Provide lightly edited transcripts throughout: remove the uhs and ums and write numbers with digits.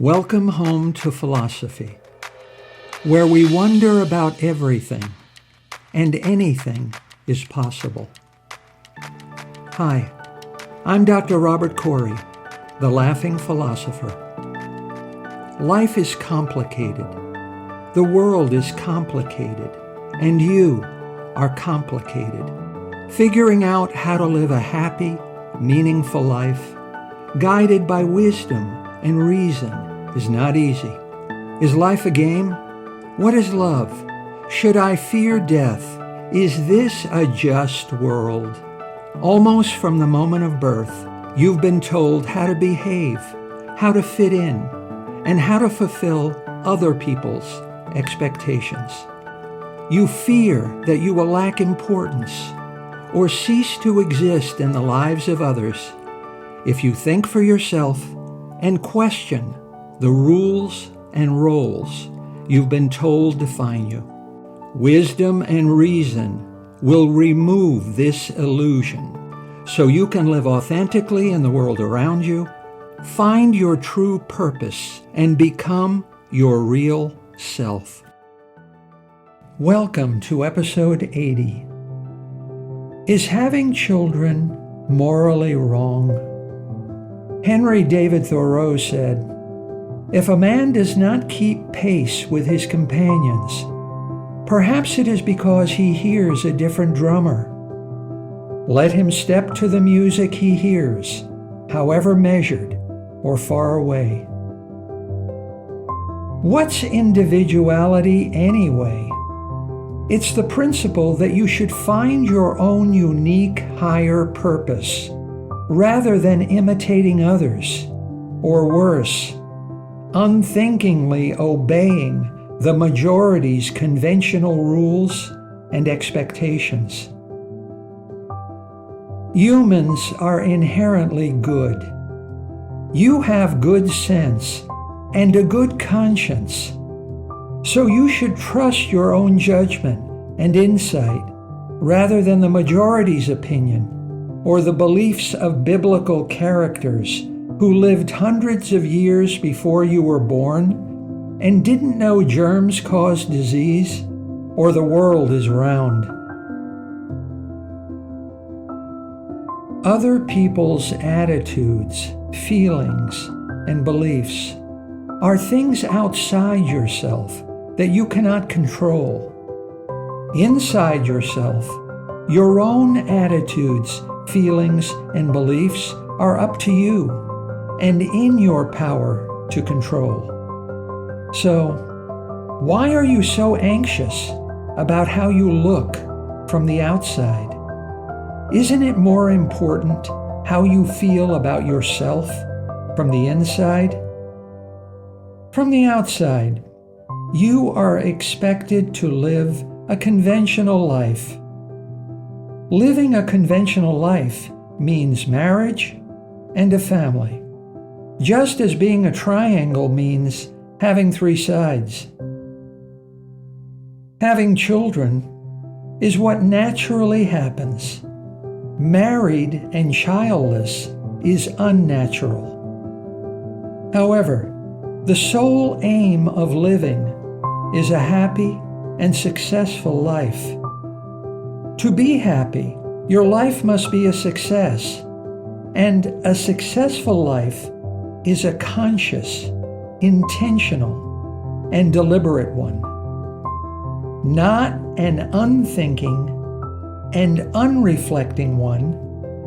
Welcome home to philosophy, where we wonder about everything and anything is possible. Hi, I'm Dr. Robert Corey, the Laughing Philosopher. Life is complicated. The world is complicated, and you are complicated. Figuring out how to live a happy, meaningful life, guided by wisdom and reason, is not easy. Is life a game? What is love? Should I fear death? Is this a just world? Almost from the moment of birth, you've been told how to behave, how to fit in, and how to fulfill other people's expectations. You fear that you will lack importance or cease to exist in the lives of others if you think for yourself and question the rules and roles you've been told define you. Wisdom and reason will remove this illusion so you can live authentically in the world around you, find your true purpose, and become your real self. Welcome to episode 80. Is having children morally wrong? Henry David Thoreau said, "If a man does not keep pace with his companions, perhaps it is because he hears a different drummer. Let him step to the music he hears, however measured or far away." What's individuality anyway? It's the principle that you should find your own unique higher purpose, rather than imitating others, or worse, unthinkingly obeying the majority's conventional rules and expectations. Humans are inherently good. You have good sense and a good conscience, so you should trust your own judgment and insight rather than the majority's opinion or the beliefs of biblical characters who lived hundreds of years before you were born and didn't know germs cause disease or the world is round. Other people's attitudes, feelings, and beliefs are things outside yourself that you cannot control. Inside yourself, your own attitudes, feelings, and beliefs are up to you and in your power to control. So, why are you so anxious about how you look from the outside? Isn't it more important how you feel about yourself from the inside? From the outside, you are expected to live a conventional life. Living a conventional life means marriage and a family, just as being a triangle means having three sides. Having children is what naturally happens. Married and childless is unnatural. However, the sole aim of living is a happy and successful life. To be happy, your life must be a success, and a successful life is a conscious, intentional, and deliberate one, not an unthinking and unreflecting one,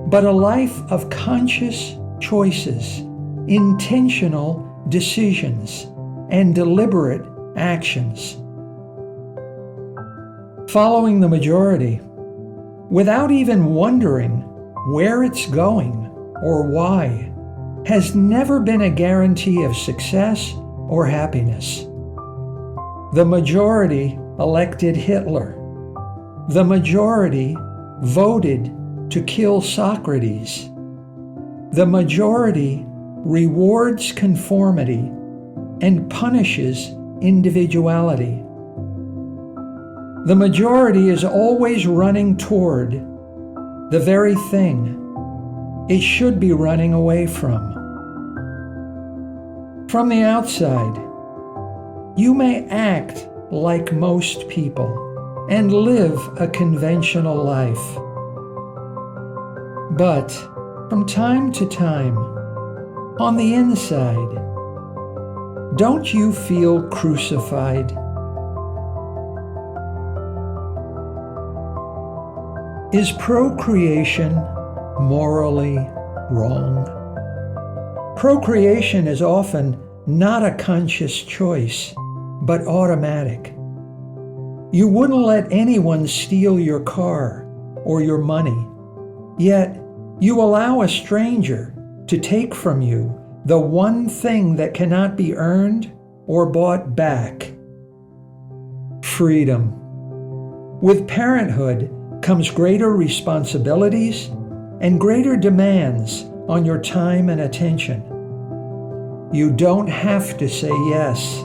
but a life of conscious choices, intentional decisions, and deliberate actions. Following the majority, without even wondering where it's going or why, has never been a guarantee of success or happiness. The majority elected Hitler. The majority voted to kill Socrates. The majority rewards conformity and punishes individuality. The majority is always running toward the very thing it should be running away from. From the outside, you may act like most people and live a conventional life. But from time to time, on the inside, don't you feel crucified? Is procreation morally wrong? Procreation is often not a conscious choice, but automatic. You wouldn't let anyone steal your car or your money, yet you allow a stranger to take from you the one thing that cannot be earned or bought back: freedom. With parenthood comes greater responsibilities and greater demands on your time and attention. You don't have to say yes.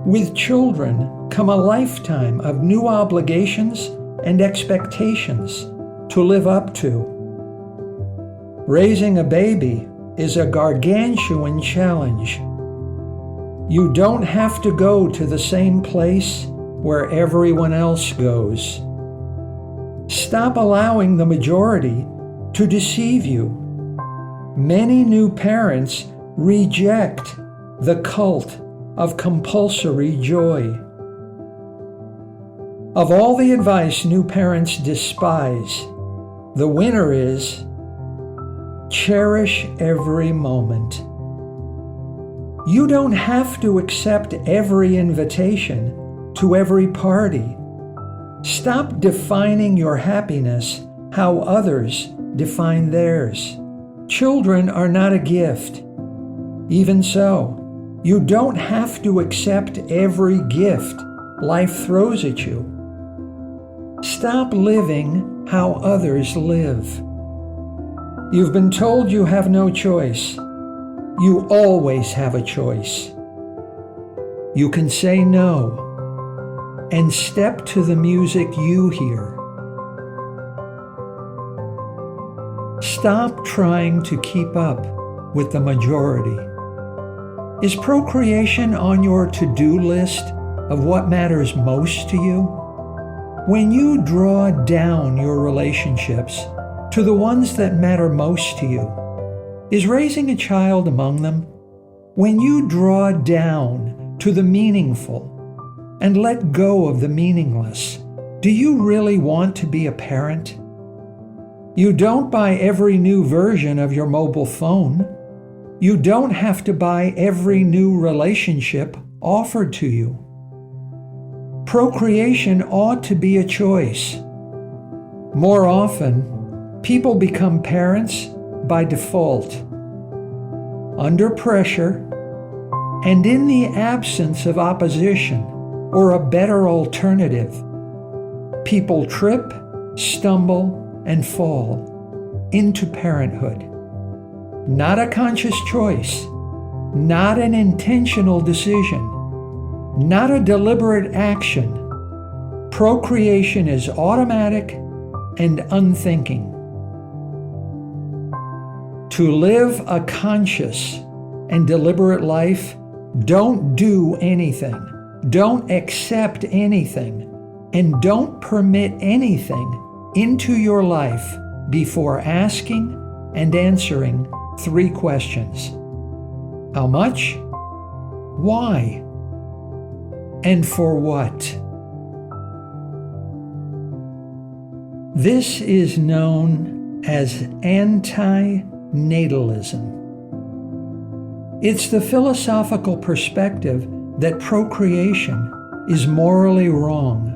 With children come a lifetime of new obligations and expectations to live up to. Raising a baby is a gargantuan challenge. You don't have to go to the same place where everyone else goes. Stop allowing the majority to deceive you. Many new parents reject the cult of compulsory joy. Of all the advice new parents despise, the winner is: cherish every moment. You don't have to accept every invitation to every party. Stop defining your happiness how others define theirs. Children are not a gift. Even so, you don't have to accept every gift life throws at you. Stop living how others live. You've been told you have no choice. You always have a choice. You can say no and step to the music you hear. Stop trying to keep up with the majority. Is procreation on your to-do list of what matters most to you? When you draw down your relationships to the ones that matter most to you, is raising a child among them? When you draw down to the meaningful and let go of the meaningless, do you really want to be a parent? You don't buy every new version of your mobile phone. You don't have to buy every new relationship offered to you. Procreation ought to be a choice. More often, people become parents by default. Under pressure, and in the absence of opposition or a better alternative, people trip, stumble, and fall into parenthood. Not a conscious choice, not an intentional decision, not a deliberate action. Procreation is automatic and unthinking. To live a conscious and deliberate life, don't do anything, don't accept anything, and don't permit anything into your life before asking and answering 3 questions. How much? Why? And for what? This is known as anti-natalism. It's the philosophical perspective that procreation is morally wrong,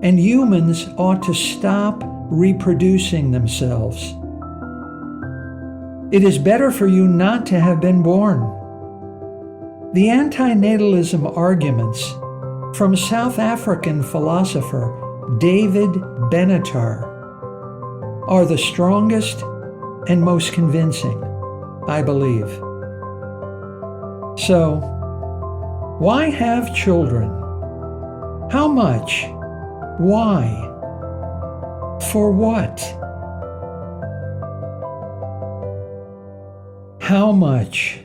and humans ought to stop reproducing themselves. It is better for you not to have been born. The anti-natalism arguments from South African philosopher David Benatar are the strongest and most convincing, I believe. So, why have children? How much? Why? For what? How much?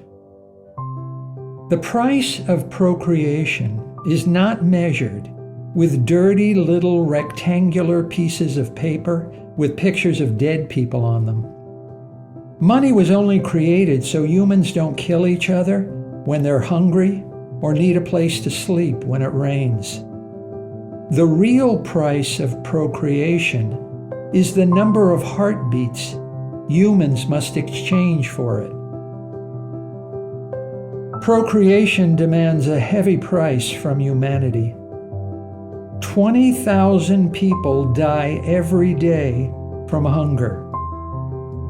The price of procreation is not measured with dirty little rectangular pieces of paper with pictures of dead people on them. Money was only created so humans don't kill each other when they're hungry or need a place to sleep when it rains. The real price of procreation is the number of heartbeats humans must exchange for it. Procreation demands a heavy price from humanity. 20,000 people die every day from hunger.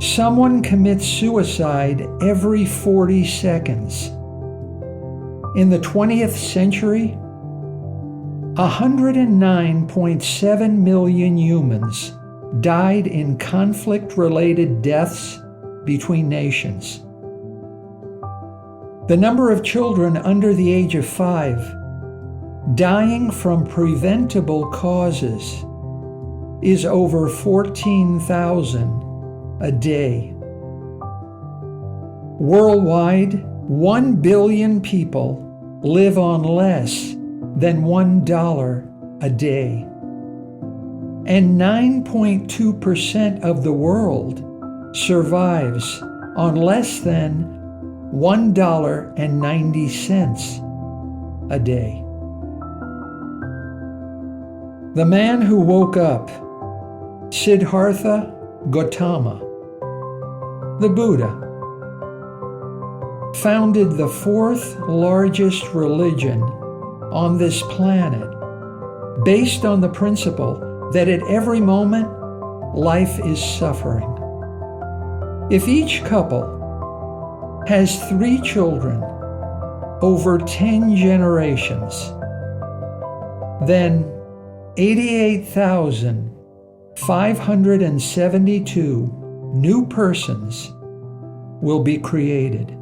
Someone commits suicide every 40 seconds. In the 20th century, 109.7 million humans died in conflict-related deaths between nations. The number of children under the age of 5 dying from preventable causes is over 14,000 a day. Worldwide, 1 billion people live on less than $1 a day. And 9.2% of the world survives on less than $1.90 a day. The man who woke up, Siddhartha Gautama, the Buddha, founded the 4th largest religion on this planet based on the principle that at every moment, life is suffering. If each couple has 3 children over 10 generations, then 88,572 new persons will be created.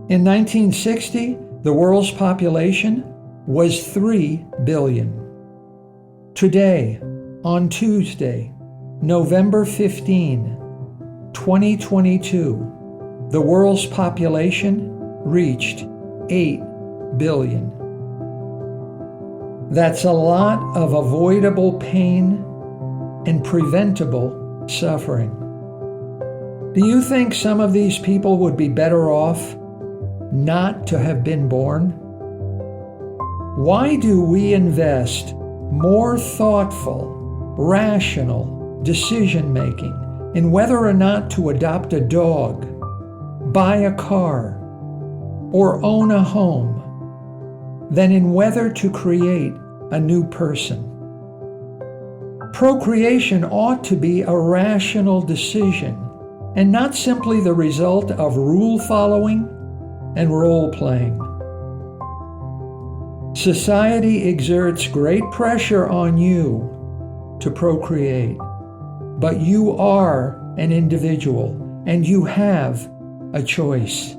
In 1960, the world's population was 3 billion. Today, on Tuesday, November 15, 2022, the world's population reached 8 billion. That's a lot of avoidable pain and preventable suffering. Do you think some of these people would be better off not to have been born? Why do we invest more thoughtful, rational decision-making in whether or not to adopt a dog, buy a car, or own a home than in whether to create a new person? Procreation ought to be a rational decision and not simply the result of rule-following and role-playing. Society exerts great pressure on you to procreate, but you are an individual and you have a choice.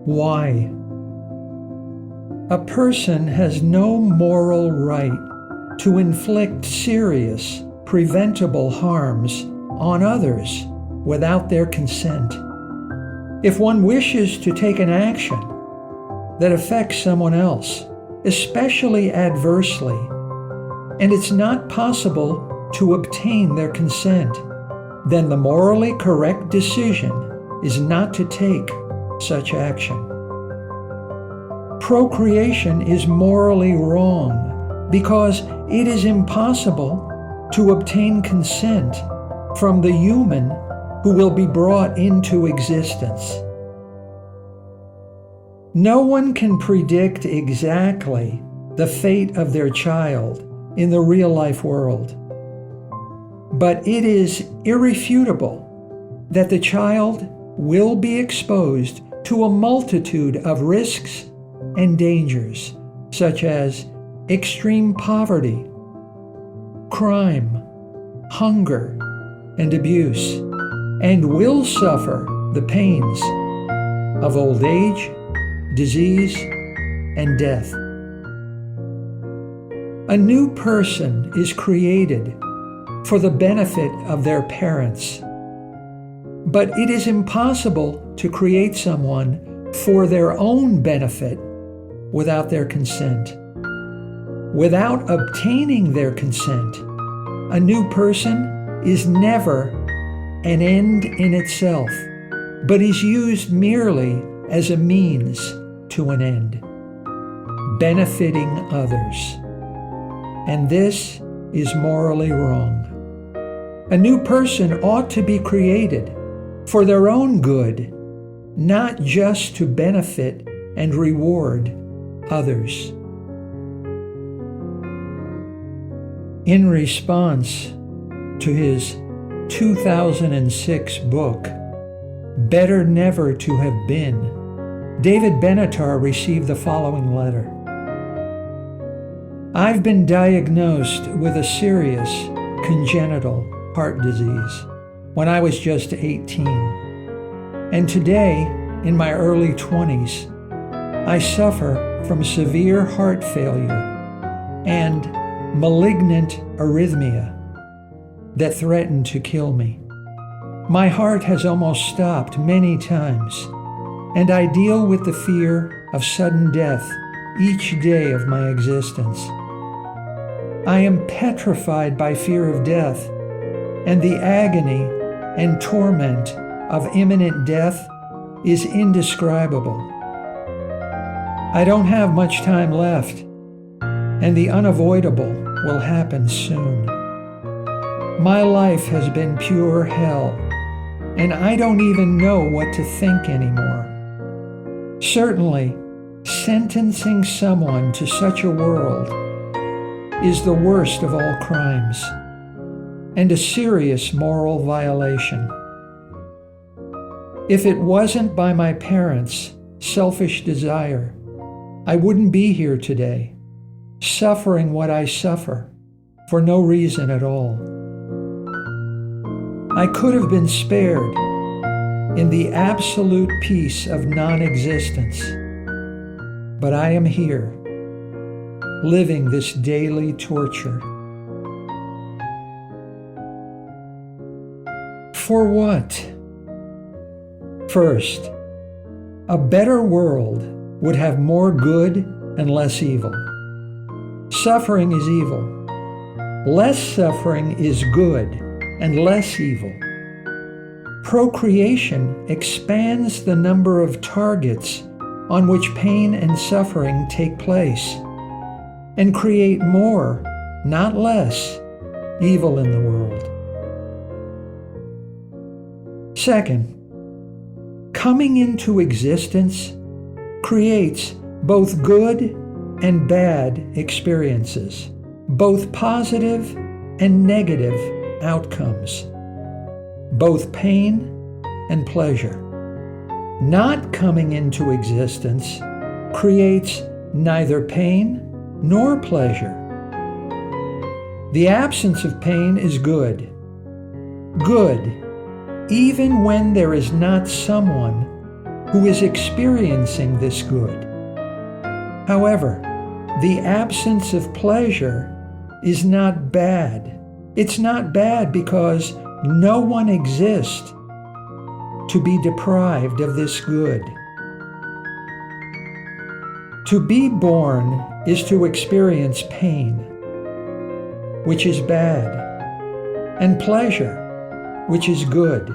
Why? A person has no moral right to inflict serious, preventable harms on others without their consent. If one wishes to take an action that affects someone else, especially adversely, and it's not possible to obtain their consent, then the morally correct decision is not to take such action. Procreation is morally wrong because it is impossible to obtain consent from the human who will be brought into existence. No one can predict exactly the fate of their child in the real-life world, but it is irrefutable that the child will be exposed to a multitude of risks and dangers, such as extreme poverty, crime, hunger, and abuse, and will suffer the pains of old age, disease, and death. A new person is created for the benefit of their parents. But it is impossible to create someone for their own benefit without their consent. Without obtaining their consent, a new person is never an end in itself, but is used merely as a means to an end, benefiting others. And this is morally wrong. A new person ought to be created for their own good, not just to benefit and reward others. In response to his 2006 book, Better Never to Have Been, David Benatar received the following letter. I've been diagnosed with a serious congenital heart disease when I was just 18. And today, in my early 20s, I suffer from severe heart failure and malignant arrhythmia that threaten to kill me. My heart has almost stopped many times, and I deal with the fear of sudden death each day of my existence. I am petrified by fear of death, and the agony and torment of imminent death is indescribable. I don't have much time left, and the unavoidable will happen soon. My life has been pure hell, and I don't even know what to think anymore. Certainly, sentencing someone to such a world is the worst of all crimes, and a serious moral violation. If it wasn't by my parents' selfish desire, I wouldn't be here today, suffering what I suffer for no reason at all. I could have been spared in the absolute peace of non-existence, but I am here, living this daily torture. For what? First, a better world would have more good and less evil. Suffering is evil. Less suffering is good and less evil. Procreation expands the number of targets on which pain and suffering take place and create more, not less, evil in the world. Second, coming into existence creates both good and bad experiences, both positive and negative outcomes, both pain and pleasure. Not coming into existence creates neither pain nor pleasure. The absence of pain is good. Good, even when there is not someone who is experiencing this good. However, the absence of pleasure is not bad. It's not bad because no one exists to be deprived of this good. To be born is to experience pain, which is bad, and pleasure, which is good.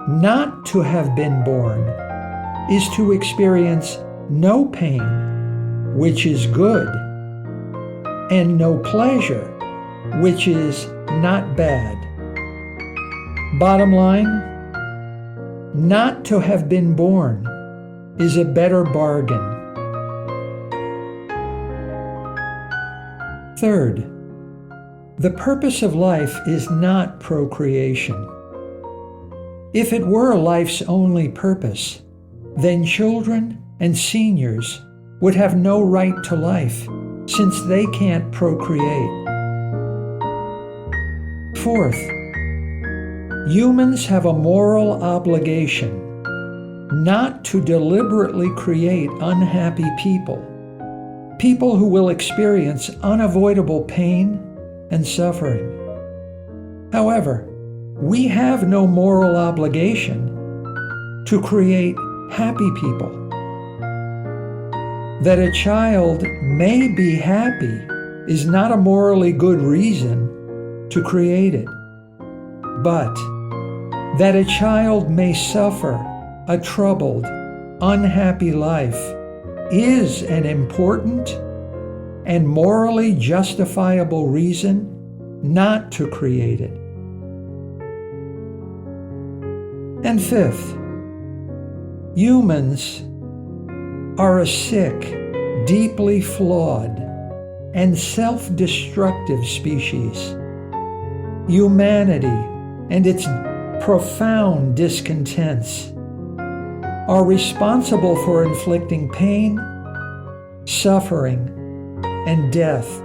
Not to have been born is to experience no pain, which is good, and no pleasure, which is not bad. Bottom line, not to have been born is a better bargain. Third, the purpose of life is not procreation. If it were life's only purpose, then children and seniors would have no right to life, since they can't procreate. Fourth, humans have a moral obligation not to deliberately create unhappy people who will experience unavoidable pain and suffering. However, we have no moral obligation to create happy people. That a child may be happy is not a morally good reason to create it, but that a child may suffer a troubled, unhappy life is an important and morally justifiable reason not to create it. And fifth, humans are a sick, deeply flawed, and self-destructive species. Humanity and its profound discontents are responsible for inflicting pain, suffering, and death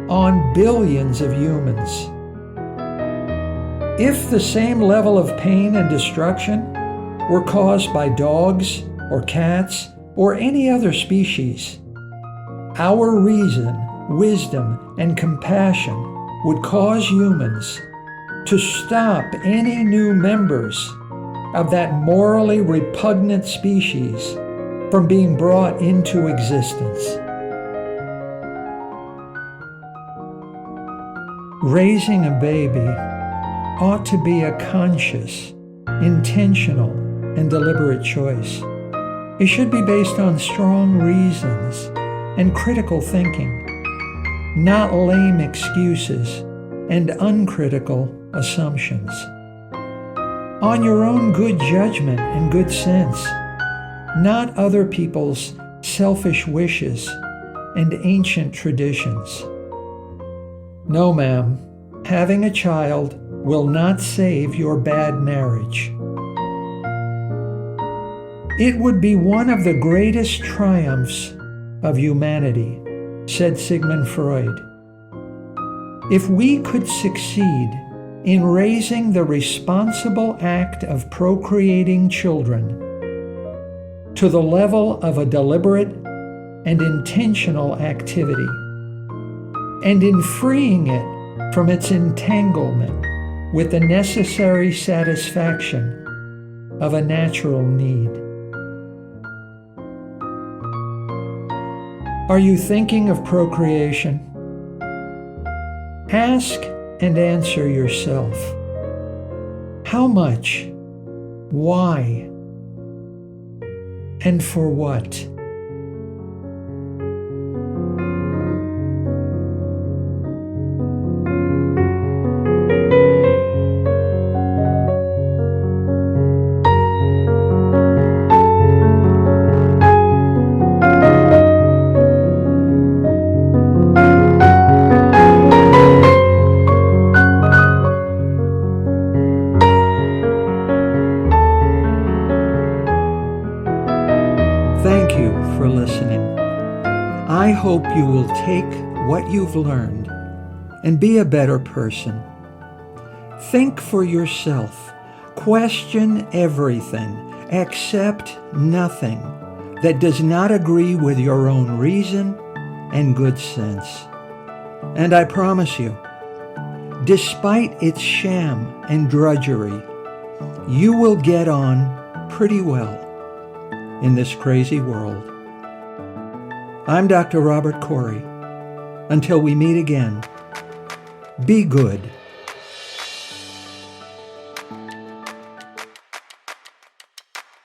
on billions of humans. If the same level of pain and destruction were caused by dogs or cats or any other species, our reason, wisdom, and compassion would cause humans to stop any new members of that morally repugnant species from being brought into existence. Raising a baby ought to be a conscious, intentional, and deliberate choice. It should be based on strong reasons and critical thinking, not lame excuses and uncritical assumptions. On your own good judgment and good sense, not other people's selfish wishes and ancient traditions. No, ma'am, having a child will not save your bad marriage. It would be one of the greatest triumphs of humanity, said Sigmund Freud, if we could succeed in raising the responsible act of procreating children to the level of a deliberate and intentional activity, and in freeing it from its entanglement with the necessary satisfaction of a natural need. Are you thinking of procreation? Ask and answer yourself, how much, why, and for what? Thank you for listening. I hope you will take what you've learned and be a better person. Think for yourself. Question everything. Accept nothing that does not agree with your own reason and good sense. And I promise you, despite its sham and drudgery, you will get on pretty well in this crazy world. I'm Dr. Robert Corey. Until we meet again, be good.